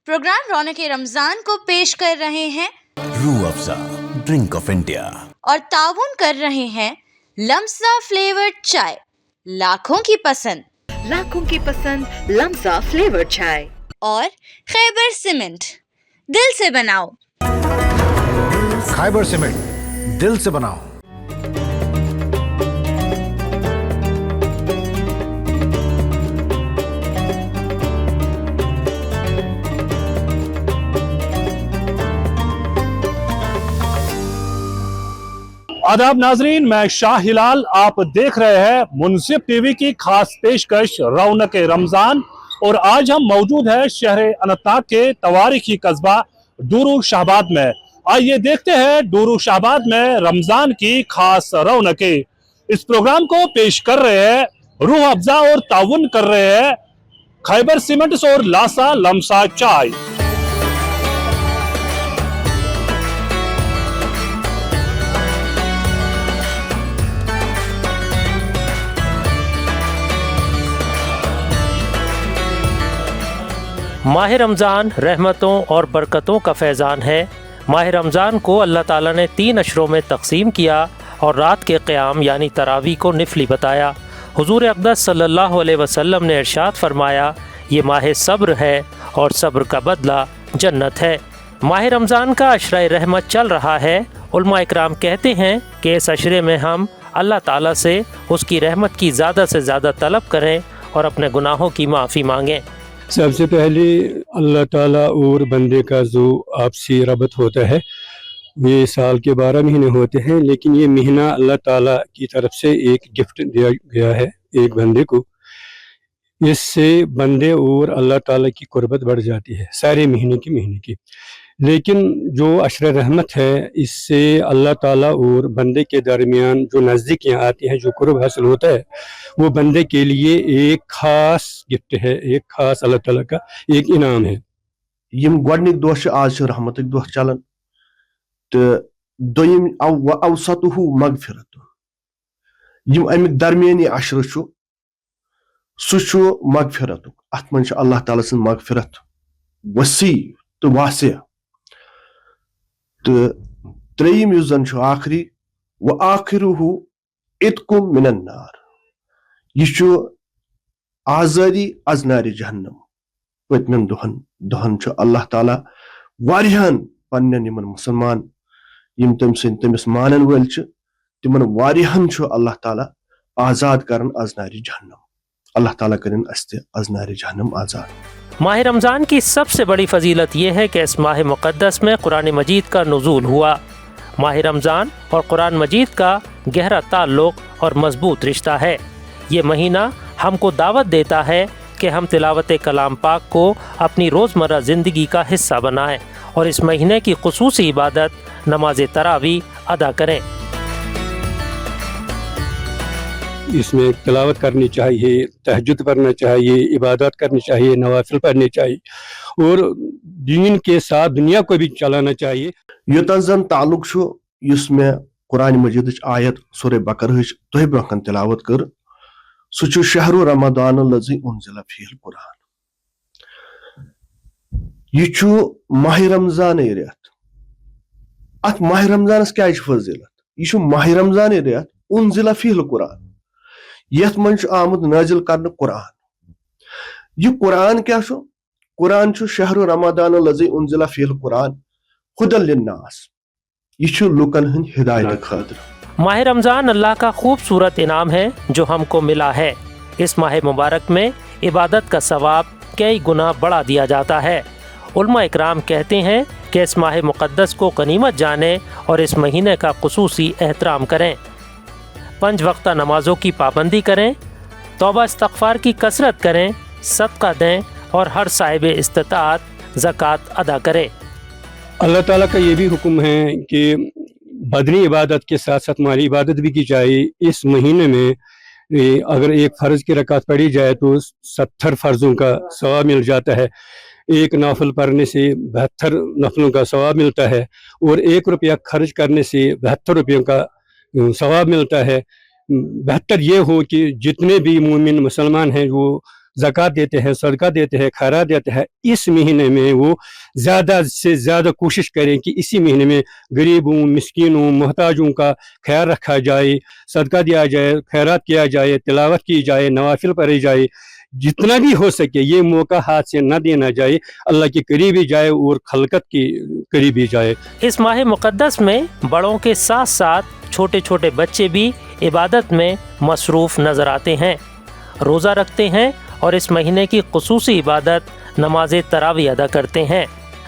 Programme रौनक रमजान को पेश कर रहे हैं Rooh Afza drink of India और ताउन कर रहे हैं लम्सा फ्लेवर्ड चाय, लाखों की पसंद लम्सा फ्लेवर चाय और खैबर सीमेंट, दिल से बनाओ। खैबर सीमेंट, दिल से बनाओ। आदाब नाजरीन, मैं शाह हिलाल, आप देख रहे हैं मुनसिफ टीवी की खास पेशकश रौनक रमजान। और आज हम मौजूद हैं शहर अनंतनाग के तवारीखी कस्बा डूरू शाहबाद में। आइए देखते हैं डूरू शाहबाद में रमजान की खास रौनकें। इस प्रोग्राम को पेश कर रहे हैं रूह अफ़ज़ा और ताउन कर रहे हैं खैबर सीमेंट्स और लासा लम्सा चाय। माह रमज़ान रहमतों और बरकतों का फैज़ान है। माह रमज़ान को अल्लाह ताला ने 3 अशरों में तकसीम किया और रात के क़याम यानी तरावी को निफली बताया। हुज़ूर अक़दस सल्लल्लाहु अलैहि वसल्लम ने इरशाद फरमाया, ये माह सब्र है और सब्र का बदला जन्नत है। माह रमज़ान का अशरा रहमत चल रहा है। उलमा इकराम कहते हैं कि इस अशरे में हम अल्लाह ताला से उसकी रहमत की ज़्यादा से ज़्यादा तलब करें और अपने गुनाहों की माफ़ी मांगें। सबसे पहले अल्लाह ताला और बंदे का जो आपसी रबत होता है, ये साल के 12 महीने होते हैं, लेकिन ये महीना अल्लाह ताला की तरफ से एक गिफ्ट दिया गया है एक बंदे को। इससे बंदे और अल्लाह ताला की कुर्बत बढ़ जाती है सारे महीने की। लेकिन जो अशर रहमत है, इससे अल्लाह ताला और बंदे के दरमियान जो नज़दीकियाँ आती हैं, जो कुर्ब हासिल होता है, वो बंदे के लिए एक खास गिफ्ट है, एक खास अल्लाह ताला का एक इनाम है। यम गोडनिक दोह छ आज छ रहमतक दोह चलन तो दोयम अवसतुहु मगफिरतु। यम अमिक दरमियानी अशर छ सु छ मगफिरतुक। अत मन छ अल्लाह ताला सन मगफिरत वसी तो वासिया। तो त्रेयम युस जन छ आखिरी व आखिरुहु इत्कुम मिनन नार। यह छ आज़ादी अज नारि जहन्नम। पतमन दोहन छ अल्लाह ताला वारियान पन्नन यमन मुसलमान यम तमिस मानन वल छ तिमन वारियान छ अल्लाह ताला आजाद करन अज नारि जहन्नम। अल्लाह ताला करन अस्ते अज नारि जहन्नम आजाद। माह रमज़ान की सबसे बड़ी फजीलत यह है कि इस माह मुक़द्दस में कुरान मजीद का नुज़ूल हुआ। माह रमज़ान और कुरान मजीद का गहरा ताल्लुक़ और मजबूत रिश्ता है। ये महीना हमको दावत देता है कि हम तिलावत कलाम पाक को अपनी रोज़मर्रा ज़िंदगी का हिस्सा बनाएं और इस महीने की ख़ुसूसी इबादत नमाज तरावी अदा करें। इसमें तिलावत करनी चाहिए, तहज्जुद पढ़ना चाहिए, इबादत करनी चाहिए, नवाफिल पढ़ने चाहिए और दीन के साथ दुनिया को भी चलाना चाहिए। योतन जन ताल्लुक छ इसमें कुरान मजीद आयत सूरह बकरा तुह ब्रोखन तिलावत कर सु छ शहरु रमदान लजी उनजिला फील कुरान। यह छ माह रमजान रियत। अत माह रमजानस क्या फजीलत? यह माह रमजान रियत उनजिला फील कुरान। यथ मन आमुद नाजिल करने कुरान। यह कुरान क्या छ? कुरान छ शहरु रमदान लजी उनजिला फील कुरान हुदल लिन्नास। यह छ लुकन हंद हिदायत खातिर। माह रमज़ान अल्लाह का खूबसूरत इनाम है जो हमको मिला है। इस माह मुबारक में इबादत का सवाब कई गुना बढ़ा दिया जाता है। उलमा इकराम कहते हैं कि इस माह मुक़द्दस को गनीमत जाने और इस महीने का ख़ुसूसी एहतराम करें। 5 वक्ता नमाजों की पाबंदी करें, तौबा इस्तग़फ़ार की कसरत करें, सदका दें और हर साहिब इस्तिताअत ज़कात अदा करें। अल्लाह ताला का ये भी हुक्म है कि बदनी इबादत के साथ साथ माली इबादत भी की चाहिए। इस महीने में अगर एक फ़र्ज़ की रकात पढ़ी जाए तो 70 फ़र्ज़ों का सवाब मिल जाता है। एक नफल पढ़ने से 72 नफलों का सवाब मिलता है और 1 रुपया खर्च करने से 72 रुपयों का सवाब मिलता है। बेहतर ये हो कि जितने भी मोमिन मुसलमान हैं वो ज़कात देते हैं, सदका देते हैं, खैरात देते हैं, इस महीने में वो ज़्यादा से ज़्यादा कोशिश करें कि इसी महीने में गरीबों, मिस्कीनों, मोहताजों का ख्याल रखा जाए, सदका दिया जाए, खैरात किया जाए, तिलावत की जाए, नवाफिल पढ़ी जाए। जितना भी हो सके ये मौका हाथ से न देना जाए, अल्लाह के करीब ही जाए और खलकत के करीब ही जाए। इस माह मुक़द्दस में बड़ों के साथ साथ छोटे छोटे बच्चे भी इबादत में मसरूफ़ नज़र आते हैं, रोज़ा रखते हैं और इस महीने की ख़ुसूसी इबादत नमाज तरावी अदा करते हैं।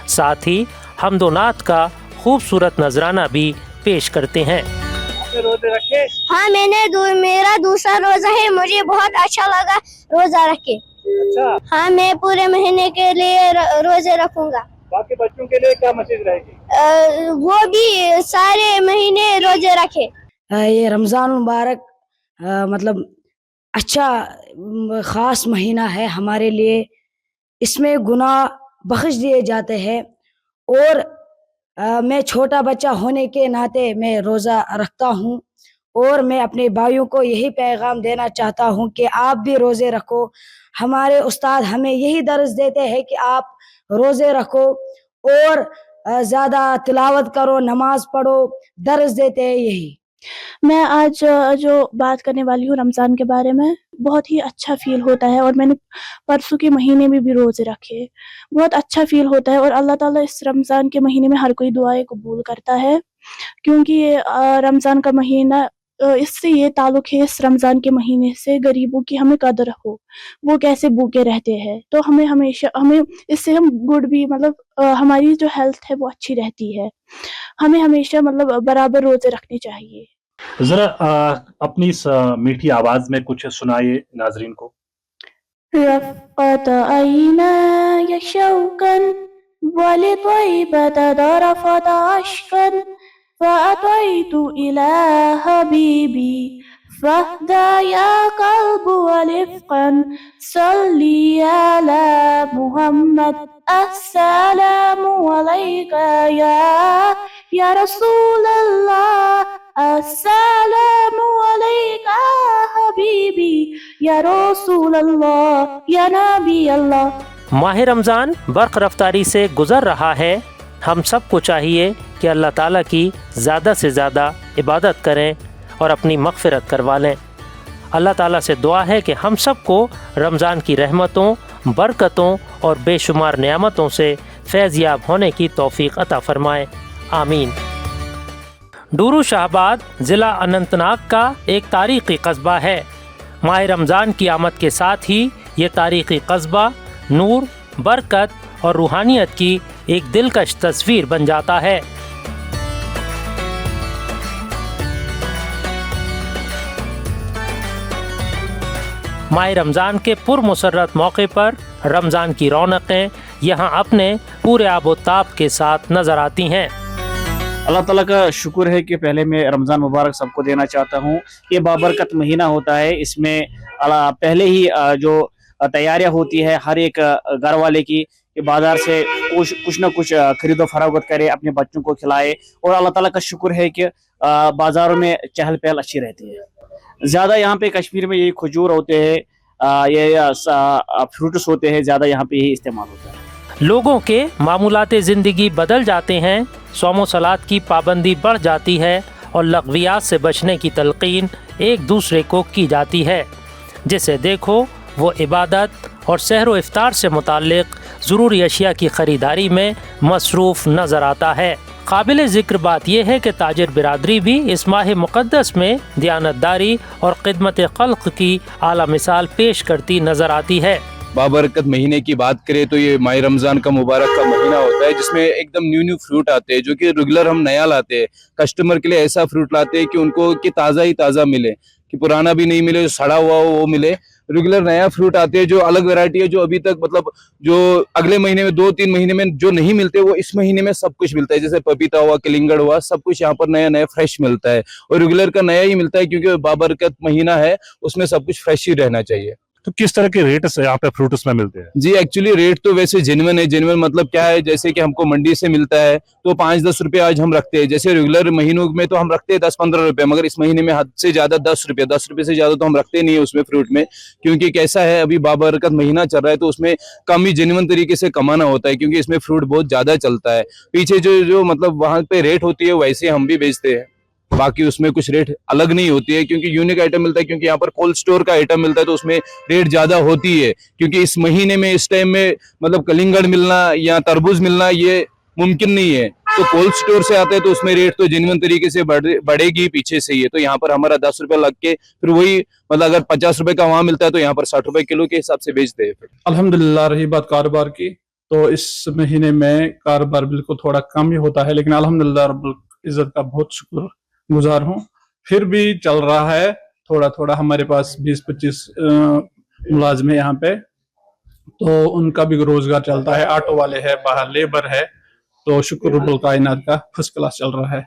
साथ ही हम्दो नात का खूबसूरत नजराना भी पेश करते हैं। हाँ, मेरा दूसरा रोजा है, मुझे बहुत अच्छा लगा रोजा रख के। अच्छा, हाँ, मैं पूरे महीने के लिए रोजे रखूंगा। बाकी बच्चों के लिए क्या मैसेज रहेगी? वो भी सारे महीने रोजे रखे। ये रमज़ान मुबारक मतलब अच्छा ख़ास महीना है हमारे लिए। इसमें गुनाह बख्श दिए जाते हैं और मैं छोटा बच्चा होने के नाते मैं रोज़ा रखता हूँ और मैं अपने भाइयों को यही पैगाम देना चाहता हूँ कि आप भी रोज़े रखो। हमारे उस्ताद हमें यही दर्स देते हैं कि आप रोज़े रखो और ज़्यादा तिलावत करो, नमाज पढ़ो, दर्स देते हैं यही। मैं आज जो बात करने वाली हूँ रमज़ान के बारे में, बहुत ही अच्छा फ़ील होता है और मैंने परसों के महीने में भी रोज़े रखे, बहुत अच्छा फ़ील होता है और अल्लाह ताला इस रमज़ान के महीने में हर कोई दुआएं कबूल करता है, क्योंकि ये रमज़ान का महीना इससे ये ताल्लुक़ है इस रमज़ान के महीने से, गरीबों की हमें कदर हो, वो कैसे भूखे रहते हैं, तो हमें हमेशा इससे हम गुड भी मतलब हमारी जो हेल्थ है वो अच्छी रहती है, हमें हमेशा मतलब बराबर रोज़े रखने चाहिए। जरा अपनी इस मीठी आवाज में कुछ सुनाइए नाजरीन को। रफ़क़त ऐनाय शौक़न वलित्वैबत ज़रफ़त अश्क़न फ़अतैतु इला हबीबी फ़हदा या क़ल्ब वलिफ़क़न सल्ली अला मुहम्मद अस्सलामु अलैका या रसूल अल्लाह अस्सलामु अलैका हबीबी या रसूल अल्लाह या नबी अल्लाह। माह रमज़ान बर्क़ रफ्तारी से गुज़र रहा है। हम सबको चाहिए कि अल्लाह ताला की ज़्यादा से ज़्यादा इबादत करें और अपनी मग़फ़िरत करवा लें। अल्लाह ताला से दुआ है कि हम सबको रमज़ान की रहमतों, बरकतों और बेशुमार नेमतों से फैज़याब होने की तौफ़ीक़ अता फ़रमाए, आमीन। डूरू शाहबाद ज़िला अनंतनाग का एक तारीख़ी कस्बा है। माह रमज़ान की आमद के साथ ही ये तारीख़ी कस्बा नूर, बरकत और रूहानियत की एक दिलकश तस्वीर बन जाता है। माह रमज़ान के पुरमसरत मौके पर रमज़ान की रौनकें यहाँ अपने पूरे आबोताब के साथ नज़र आती हैं। अल्लाह ताला का शुक्र है कि पहले मैं रमज़ान मुबारक सबको देना चाहता हूँ। ये बाबरकत महीना होता है, इसमें पहले ही जो तैयारियां होती है हर एक घर वाले की कि बाजार से कुछ ना कुछ खरीदो फरोख्त करे, अपने बच्चों को खिलाए, और अल्लाह ताला का शुक्र है कि बाज़ारों में चहल पहल अच्छी रहती है। ज़्यादा यहाँ पे कश्मीर में ये खजूर होते हैं, ये फ्रूट्स होते हैं, ज़्यादा यहाँ पे यही इस्तेमाल होता है। लोगों के मामूलात ज़िंदगी बदल जाते हैं, सौमो सलात की पाबंदी बढ़ जाती है और लग़वियात से बचने की तलक़ीन एक दूसरे को की जाती है। जिसे देखो वो इबादत और सहर व इफ्तार से मुताल्लिक़ ज़रूरी अशिया की ख़रीदारी में मसरूफ़ नज़र आता है। काबिल ज़िक्र बात यह है कि ताजिर बिरादरी भी इस माह मुक़द्दस में दियानतदारी और खिदमत खल्क़ की आला मिसाल पेश करती नज़र आती है। बाबरकत महीने की बात करें तो ये माह रमज़ान का मुबारक का महीना होता है, जिसमें एकदम न्यू फ्रूट आते हैं जो कि रेगुलर हम नया लाते हैं। कस्टमर के लिए ऐसा फ्रूट लाते हैं कि उनको कि ताज़ा ही ताज़ा मिले, कि पुराना भी नहीं मिले, जो सड़ा हुआ हो वो मिले। रेगुलर नया फ्रूट आते हैं जो अलग वैरायटी है, जो अभी तक मतलब जो अगले महीने में 2-3 महीने में जो नहीं मिलते वो इस महीने में सब कुछ मिलता है। जैसे पपीता हुआ, कलिंगड़ हुआ, सब कुछ यहाँ पर नया नया फ्रेश मिलता है और रेगुलर का नया ही मिलता है, क्योंकि बाबरकत महीना है, उसमें सब कुछ फ्रेश ही रहना चाहिए। तो किस तरह के रेट से यहाँ पे फ्रूट उसमें मिलते हैं? जी एक्चुअली रेट तो वैसे जेन्युइन है। जेन्युइन मतलब क्या है, जैसे कि हमको मंडी से मिलता है तो 5-10 रुपए आज हम रखते हैं। जैसे रेगुलर महीनों में तो हम रखते हैं 10-15 रुपए, मगर इस महीने में हद से ज्यादा 10 रुपए से ज्यादा तो हम रखते नहीं है उसमें फ्रूट में, क्योंकि कैसा है अभी बाबरकत महीना चल रहा है तो उसमें कम ही जेन्युइन तरीके से कमाना होता है, क्योंकि इसमें फ्रूट बहुत ज्यादा चलता है। पीछे जो मतलब वहां पे रेट होती है वैसे हम भी बेचते हैं, बाकी उसमें कुछ रेट अलग नहीं होती है, क्योंकि यूनिक आइटम मिलता है। क्योंकि यहाँ पर कोल्ड स्टोर का आइटम मिलता है तो उसमें रेट ज्यादा होती है, क्योंकि इस महीने में इस टाइम में मतलब कलिंगड़ मिलना या तरबूज मिलना ये मुमकिन नहीं है। तो कोल्ड स्टोर से आते हैं तो उसमें रेट तो जेन्युइन तरीके से बढ़ेगी पीछे से ही है। तो यहाँ पर हमारा 10 रुपए लग के फिर वही मतलब अगर 50 रुपए का वहां मिलता है तो यहाँ पर 60 रुपए किलो के हिसाब से बेचते हैं। अल्हम्दुलिल्लाह, रही बात कारोबार की, तो इस महीने में कारोबार बिल्कुल थोड़ा कम ही होता है, लेकिन अल्हम्दुलिल्लाह रब्बुल इज्जत का बहुत शुक्र गुजार हूँ, फिर भी चल रहा है थोड़ा थोड़ा। हमारे पास 20-25 मुलाजिम है यहाँ पे, तो उनका भी रोजगार चलता है। ऑटो वाले है, बाहर लेबर है, तो शुक्र रब्बुल कायनात का फर्स्ट क्लास चल रहा है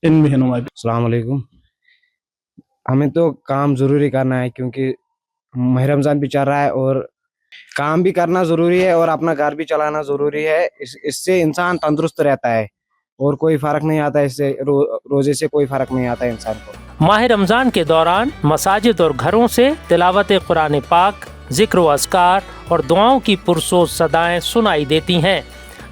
इन महीनों में भी। अस्सलाम वालेकुम। हमें तो काम जरूरी करना है, क्योंकि माह रमजान भी चल रहा है और काम भी करना जरूरी है और अपना घर भी चलाना जरूरी है। इससे इंसान तंदुरुस्त रहता है और कोई फर्क नहीं आता इससे, रोजे से कोई फर्क नहीं आता इंसान को। माह रमजान के दौरान मसाजिद और घरों से तिलावत कुरान पाक, जिक्र व अस्कार और दुआओं की पुरसोज सदाएं सुनाई देती हैं,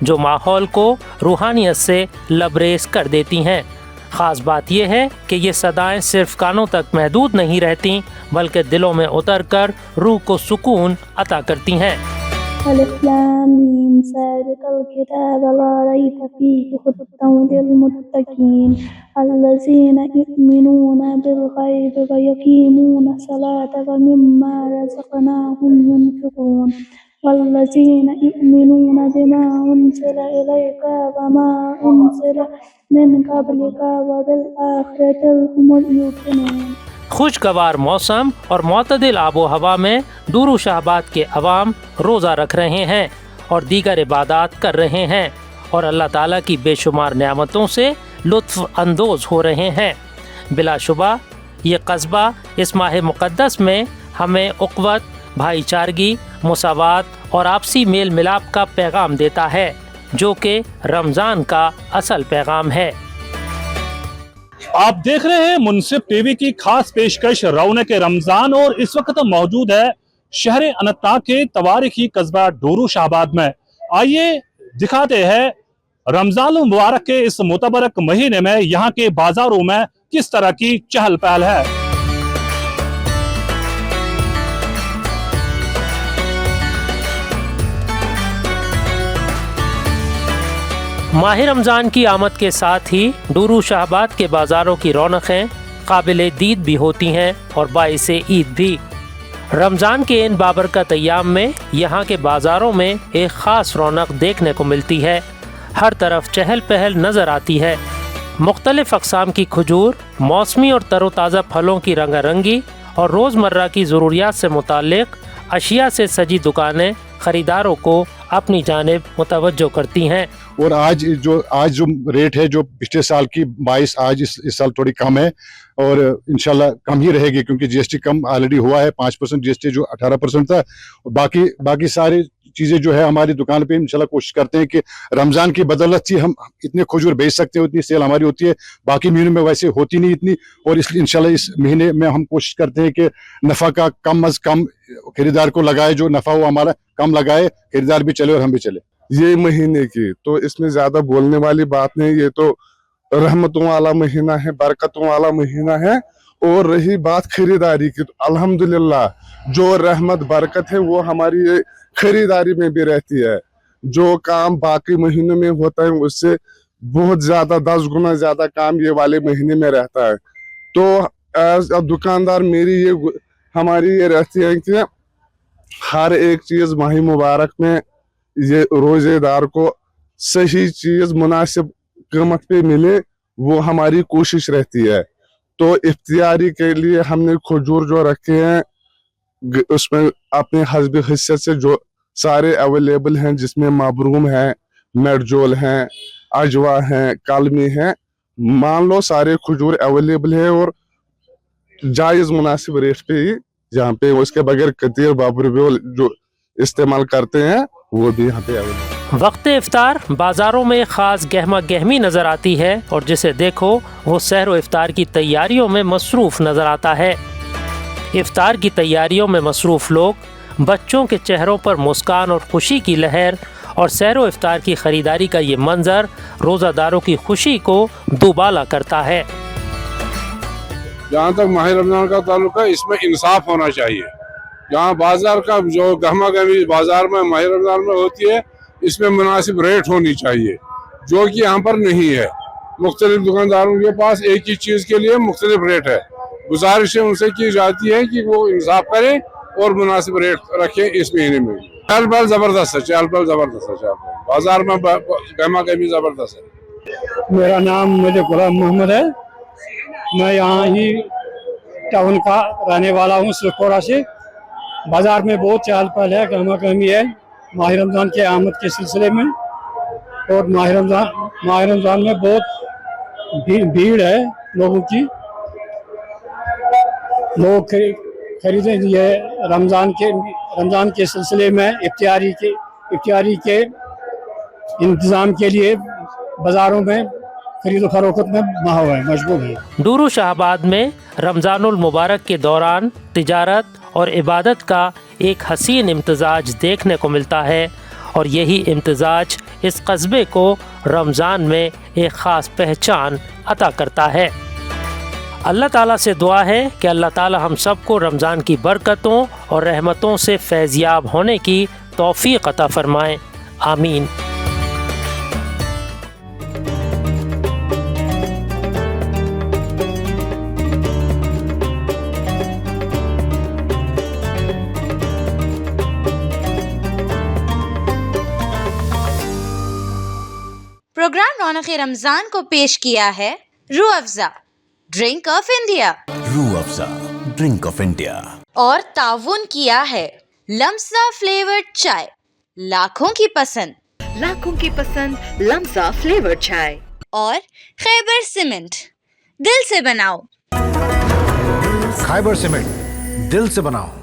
जो माहौल को रूहानियत से लबरेज कर देती हैं। ख़ास बात यह है कि ये सदाएं सिर्फ कानों तक महदूद नहीं रहती, बल्कि दिलों में उतर कर रूह को सुकून अता करती हैं। अलिफ लाम मीम ज़ालिकल किताब ला रैब फीहि हुद्दन लिलमुत्तकीन अल्लज़ीना युमिनूना बिल गैब व यक़ीमूना सलात व मिम्मा रज़क़नाहुम युनफ़िक़ून वल्लज़ीना युमिनूना बिमा उनज़िला इलैका व मा उनज़िला मिन क़ब्लिका व बिल आखिरति हुमुल यूक़िनून। खुशगवार मौसम और मोतदिल आबो हवा में दूरू शाहबाद के अवाम रोज़ा रख रहे हैं और दीगर इबादत कर रहे हैं और अल्लाह ताला की बेशुमार नेमतों से लुत्फ़ अंदोज़ हो रहे हैं। बिलाशुबा ये कस्बा इस माह मुक़द्दस में हमें उक़्वत, भाईचारगी, मुसावात और आपसी मेल मिलाप का पैगाम देता है, जो कि रमज़ान का असल पैगाम है। आप देख रहे हैं मुनसिफ टीवी की खास पेशकश रौनक रमजान, और इस वक्त मौजूद है शहर अनंतनाग के तवारीखी कस्बा डोरू शाहबाद में। आइए दिखाते हैं रमजान मुबारक के इस मुतबरक महीने में यहाँ के बाजारों में किस तरह की चहल पहल है। माह रमज़ान की आमद के साथ ही डोरू शाहबाद के बाज़ारों की रौनकें काबिल दीद भी होती हैं और बाइसे ईद भी। रमज़ान के इन बाबरकत अय्याम में यहाँ के बाज़ारों में एक ख़ास रौनक देखने को मिलती है। हर तरफ चहल पहल नज़र आती है। मुख्तलिफ़ अक़साम की खजूर, मौसमी और तरोताज़ा फलों की रंगारंगी और रोज़मर्रा की ज़रूरियात से मुताल्लिक़ अशिया से सजी दुकानें ख़रीदारों को अपनी जानिब मुतवज्जो करती हैं। और आज जो रेट है, जो पिछले साल की 22, आज इस साल थोड़ी कम है और इंशाल्लाह कम ही रहेगी, क्योंकि जीएसटी कम ऑलरेडी हुआ है। 5% जीएसटी जो 18% था। बाकी सारी चीज़ें जो है हमारी दुकान पे इंशाल्लाह कोशिश करते हैं कि रमज़ान की बदौलत से हम इतने खजूर बेच सकते हैं, उतनी सेल हमारी होती है। बाकी महीनों में वैसे होती नहीं इतनी, और इसलिए इंशाल्लाह इस महीने में हम कोशिश करते हैं कि नफ़ा का कम अज़ कम खरीदार को लगाए, जो नफ़ा वो हमारा कम लगाए, खरीदार भी चले और हम भी चले। ये महीने की तो इसमें ज्यादा बोलने वाली बात नहीं, ये तो रहमतों वाला महीना है, बरकतों वाला महीना है। और रही बात खरीदारी की, तो अल्हम्दुलिल्लाह जो रहमत बरकत है वो हमारी ये खरीदारी में भी रहती है। जो काम बाकी महीनों में होता है उससे बहुत ज्यादा 10 गुना ज्यादा काम ये वाले महीने में रहता है। तो एज अ दुकानदार मेरी हमारी ये रहती है कि हर एक चीज माह मुबारक में ये रोजेदार को सही चीज मुनासिब कीमत पे मिले, वो हमारी कोशिश रहती है। तो इफ्तियारी के लिए हमने खजूर जो रखे हैं उसमें अपने हस्ब हिस्से से जो सारे अवेलेबल हैं, जिसमें माबरूम है, मेडजोल हैं, अजवा हैं, कलमी हैं, मान लो सारे खजूर अवेलेबल है और जायज मुनासिब रेट पे ही जहाँ पे उसके बगैर कतीर बाबर भी जो इस्तेमाल करते हैं वो भी यहाँ पे अवेलेबल। वक्त इफ्तार बाज़ारों में ख़ास गहमा गहमी नज़र आती है और जिसे देखो वो सहर व इफ्तार की तैयारियों में मसरूफ़ नज़र आता है। इफ्तार की तैयारियों में मसरूफ़ लोग, बच्चों के चेहरों पर मुस्कान और खुशी की लहर और सहर व इफ्तार की ख़रीदारी का ये मंज़र रोज़ादारों की खुशी को दुबाला करता है। जहाँ तक माह रमज़ान का ताल्लुक है, इसमें इंसाफ होना चाहिए। यहाँ बाजार का जो गहमा गहमी बाजार में माह रमज़ान में होती है, इसमें मुनासिब रेट होनी चाहिए, जो कि यहाँ पर नहीं है। मुख्तलिफ दुकानदारों के पास एक ही चीज़ के लिए मुख्तलिफ रेट है। गुजारिशें उनसे की जाती है कि वो इंसाफ करें और मुनासिब रेट रखें इस महीने में। चहल पहल ज़बरदस्त है, चहल पहल ज़बरदस्त है, चहल पहल बाजार में गहमा गहमी ज़बरदस्त है। मेरा नाम मुझे गुलाम मोहम्मद है। मैं यहाँ ही टाउन का रहने वाला हूँ, सुरखोड़ा से। बाजार में बहुत चहल पहल है, गहमा गहमी है माह रमज़ान के आमद के सिलसिले में। और माह रमज़ान में बहुत भीड़ है लोगों की। लोग खरीदने लिए रमज़ान के सिलसिले में इफ्तारी के इंतज़ाम के लिए बाज़ारों में खरीद फरोख्त में मशगूल है। डूरू शाहबाद में रमज़ानुल मुबारक के दौरान तिजारत और इबादत का एक हसीन इम्तज़ाज देखने को मिलता है और यही इम्तज़ाज इस कस्बे को रमज़ान में एक ख़ास पहचान अता करता है। अल्लाह ताला से दुआ है कि अल्लाह ताला हम सबको रमज़ान की बरकतों और रहमतों से फैज़याब होने की तौफ़ीक़ अता फ़रमाएँ। आमीन। प्रोग्राम रौनक रमजान को पेश किया है Rooh Afza drink of India, Rooh Afza drink of India, और ताउन किया है लम्सा फ्लेवर्ड चाय, लाखों की पसंद लम्सा फ्लेवर्ड चाय, और खैबर सीमेंट, दिल से बनाओ। खैबर सीमेंट, दिल से बनाओ।